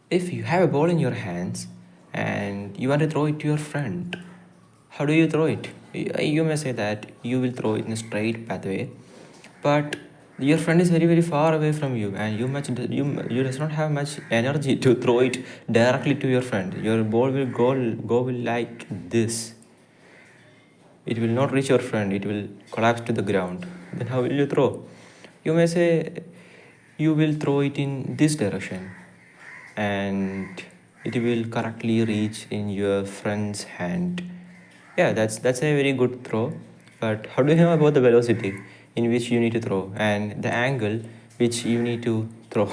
If you have a ball in your hands and you want to throw it to your friend, how do you throw it? You may say that you will throw it in a straight pathway, but your friend is very very far away from you, and you does not have much energy to throw it directly to your friend. Your ball will go like this. It will not reach your friend. It will collapse to the ground. Then how will you throw? You may say you will throw it in this direction, and it will correctly reach in your friend's hand. Yeah, that's a very good throw. But how do you know about the velocity in which you need to throw and the angle which you need to throw?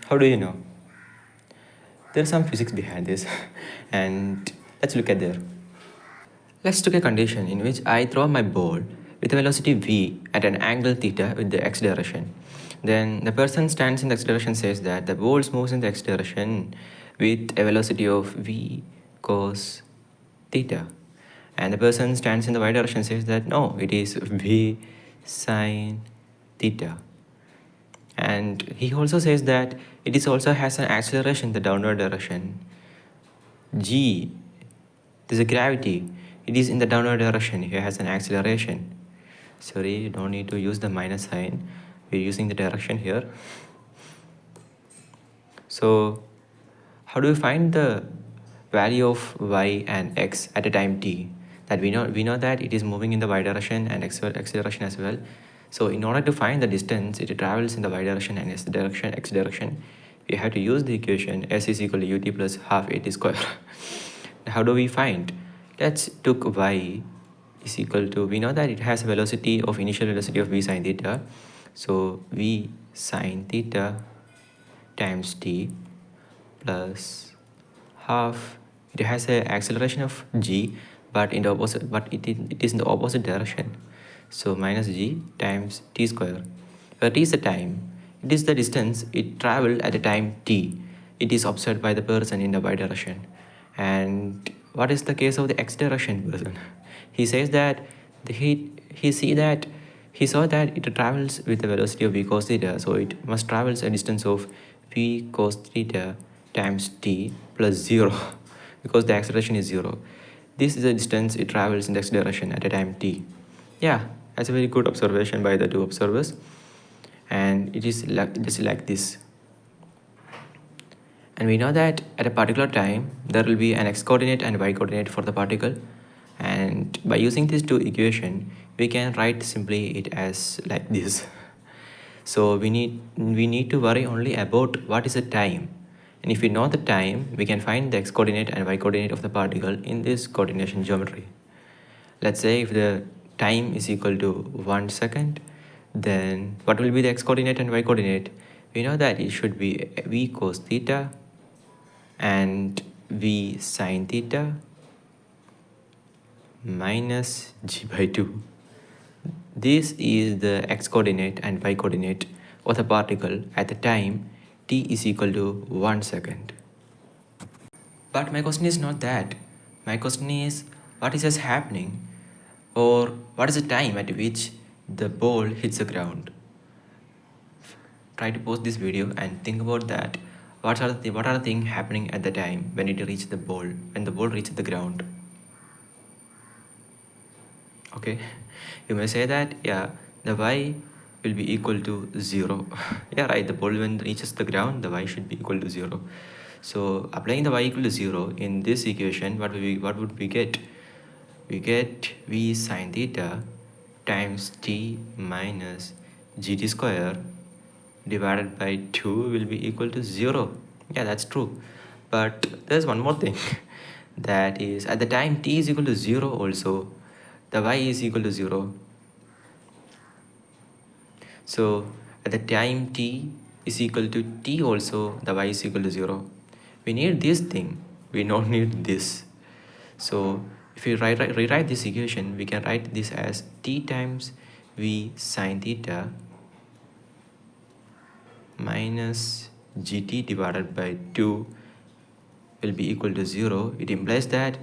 How do you know? There's some physics behind this, and let's look at there. Let's take a condition in which I throw my ball with a velocity v at an angle theta with the x direction. Then the person stands in the x direction says that the ball moves in the x direction with a velocity of v cos theta. And the person stands in the y direction says that no, it is v sine theta. And he also says that it is also has an acceleration in the downward direction. G, there's a gravity. It is in the downward direction. It has an acceleration. Sorry, you don't need to use the minus sign. We're using the direction here. So how do we find the value of y and x at a time t? That we know that it is moving in the y direction and acceleration as well. So in order to find the distance it travels in the y direction and x direction, we have to use the equation s is equal to ut plus half at square. How do we find? Let's took y is equal to, we know that it has a velocity of initial velocity of v sine theta. So v sine theta times t plus half. It has an acceleration of g, but in the opposite, but it is in the opposite direction. So minus g times t square. Where t is the time, it is the distance it traveled at the time t. It is observed by the person in the y direction. And what is the case of the x direction person? He says that he saw that it travels with the velocity of v cos theta, so it must travels a distance of v cos theta times t plus 0 because the acceleration is 0. This is the distance it travels in the x direction at a time t. Yeah, that's a very good observation by the two observers, and it is just like this. And we know that at a particular time there will be an x coordinate and y coordinate for the particle, and by using these two equations we can write simply it as like this. So we need to worry only about what is the time, and if we know the time we can find the x coordinate and y coordinate of the particle in this coordination geometry. Let's say if the time is equal to 1 second, then what will be the x coordinate and y coordinate? We know that it should be v cos theta and v sine theta minus g by 2. This is the x coordinate and y coordinate of the particle at the time t is equal to 1 second. But my question is not that. My question is what is just happening, or what is the time at which the ball hits the ground? Try to pause this video and think about that. What are the things happening at the time when it reaches the ball, when the ball reaches the ground? Okay, you may say that yeah, the y will be equal to 0. Yeah, right, the ball when reaches the ground, the y should be equal to 0. So applying the y equal to 0 in this equation, what would we get? We get v sine theta times t minus gt square divided by 2 will be equal to 0. Yeah, that's true. But there's one more thing. That is, at the time t is equal to 0 also, the y is equal to 0. So at the time t is equal to t also, the y is equal to 0. We need this thing. We don't need this. So if we rewrite this equation, we can write this as t times v sine theta minus gt divided by 2 will be equal to 0. It implies that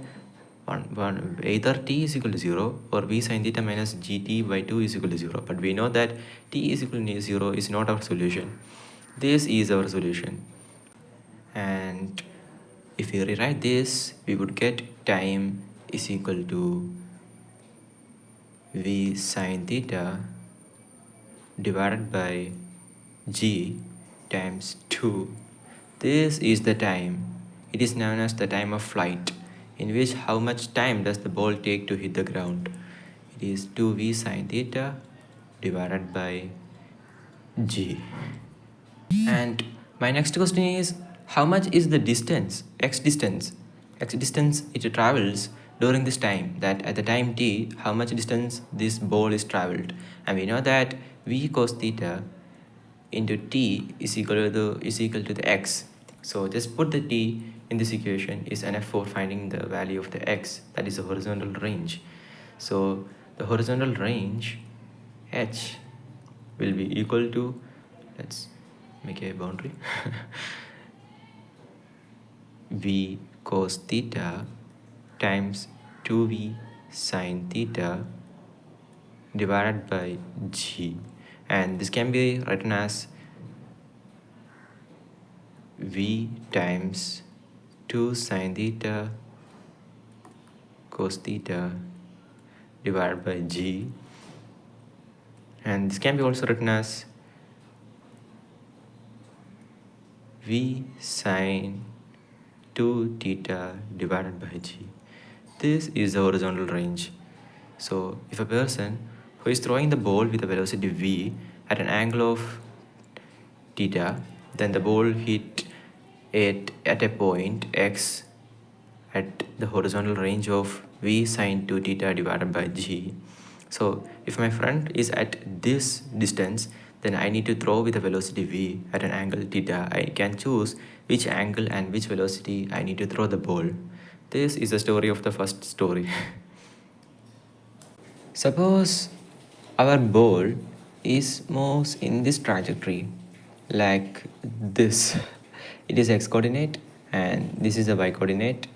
either t is equal to 0 or v sine theta minus gt by 2 is equal to 0. But we know that t is equal to 0 is not our solution. This is our solution. And And if we rewrite this, we would get time is equal to v sine theta divided by g times 2. This is the time. It is known as the time of flight, in which how much time does the ball take to hit the ground. It is 2v sine theta divided by g. And my next question is, how much is the distance, x distance it travels during this time, that at the time t, how much distance this ball is traveled. And we know that v cos theta into t is equal to the x. So just put the t in this equation is enough for finding the value of the x, that is the horizontal range. So the horizontal range h will be equal to, let's make a boundary, v cos theta times 2v sine theta divided by g, and this can be written as v times 2 sine theta cos theta divided by g, and this can be also written as v sine 2 theta divided by g. This is the horizontal range. So if a person who is throwing the ball with a velocity v at an angle of theta, then the ball hit it at a point x at the horizontal range of v sine 2 theta divided by g. So if my friend is at this distance, then I need to throw with a velocity v at an angle theta. I can choose which angle and which velocity I need to throw the ball. This is the story of the first story. Suppose our ball is moves in this trajectory, like this. It is x coordinate and this is the y coordinate,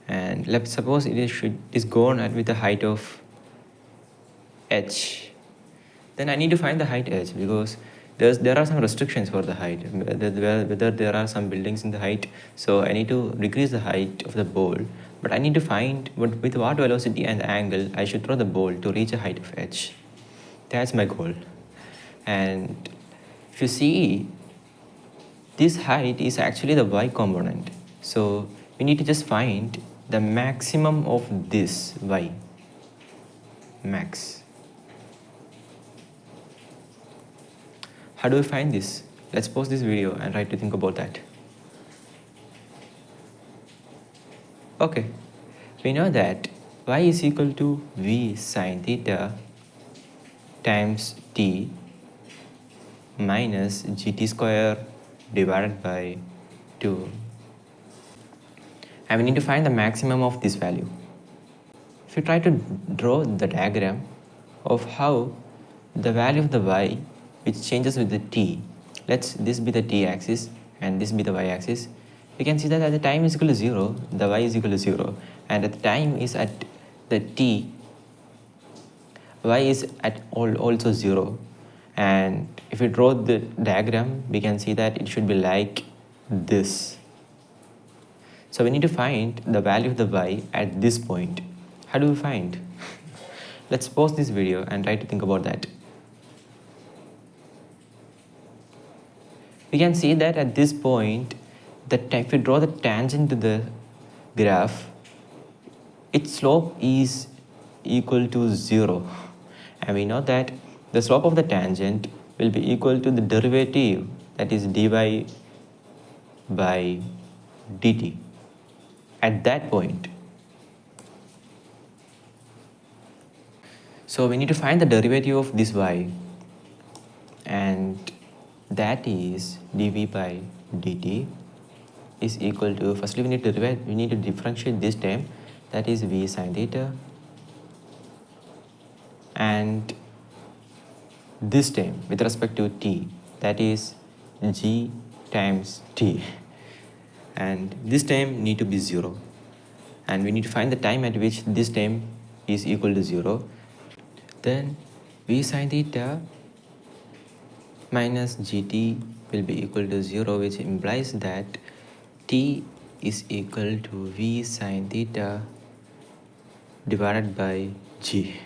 and let's suppose it is gone at with a height of h. Then I need to find the height h, because there are some restrictions for the height, whether there are some buildings in the height. So I need to decrease the height of the ball, but I need to find with what velocity and angle I should throw the ball to reach a height of h. That's my goal. And if you see, this height is actually the y component. So we need to just find the maximum of this y, max. How do we find this? Let's pause this video and try to think about that. Okay, we know that y is equal to v sine theta times t minus gt square divided by 2. And we need to find the maximum of this value. If you try to draw the diagram of how the value of the y, which changes with the t, let's this be the t axis and this be the y axis, we can see that at the time is equal to 0, the y is equal to 0, and at the time is at the t, y is at also 0. And if we draw the diagram, we can see that it should be like this. So we need to find the value of the y at this point. How do we find? Let's pause this video and try to think about that. We can see that at this point, if we draw the tangent to the graph, its slope is equal to 0. And we know that the slope of the tangent will be equal to the derivative, that is dy by dt at that point. So we need to find the derivative of this y, and that is dv by dt is equal to, firstly we need to differentiate this term, that is v sine theta, and this term with respect to t, that is g times t, and this term need to be 0, and we need to find the time at which this term is equal to 0. Then v sine theta minus gt will be equal to 0, which implies that t t is equal to v sine theta divided by g.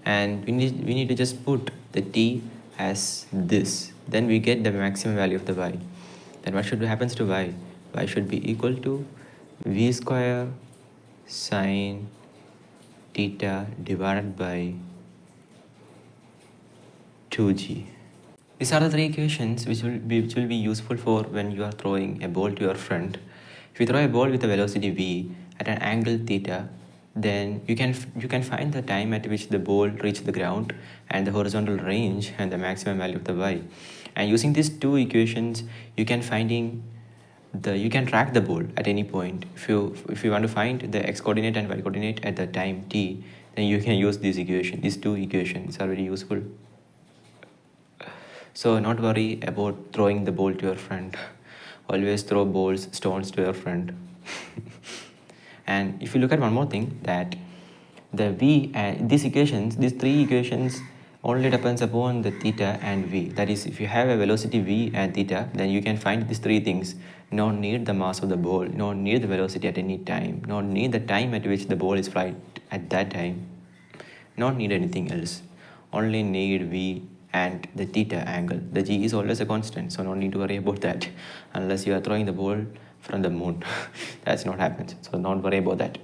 And we need to just put the t as this. Then we get the maximum value of the y. Then what should happens to y? Y should be equal to v square sine theta divided by 2g. These are the three equations which will be useful for when you are throwing a ball to your friend. If you throw a ball with a velocity v at an angle theta, then you can find the time at which the ball reached the ground and the horizontal range and the maximum value of the y. And using these two equations, you can track the ball at any point. If you want to find the x coordinate and y coordinate at the time t, then you can use these two equations are very useful. So not worry about throwing the ball to your friend. Always throw stones to your friend. And if you look at one more thing, that the v and these three equations only depends upon the theta and v. That is, if you have a velocity v and theta, then you can find these three things. No need the mass of the ball, no need the velocity at any time, no need the time at which the ball is flight at that time, not need anything else. Only need v and the theta angle. The g is always a constant, so no need to worry about that unless you are throwing the ball from the moon. That's not happened, so don't worry about that.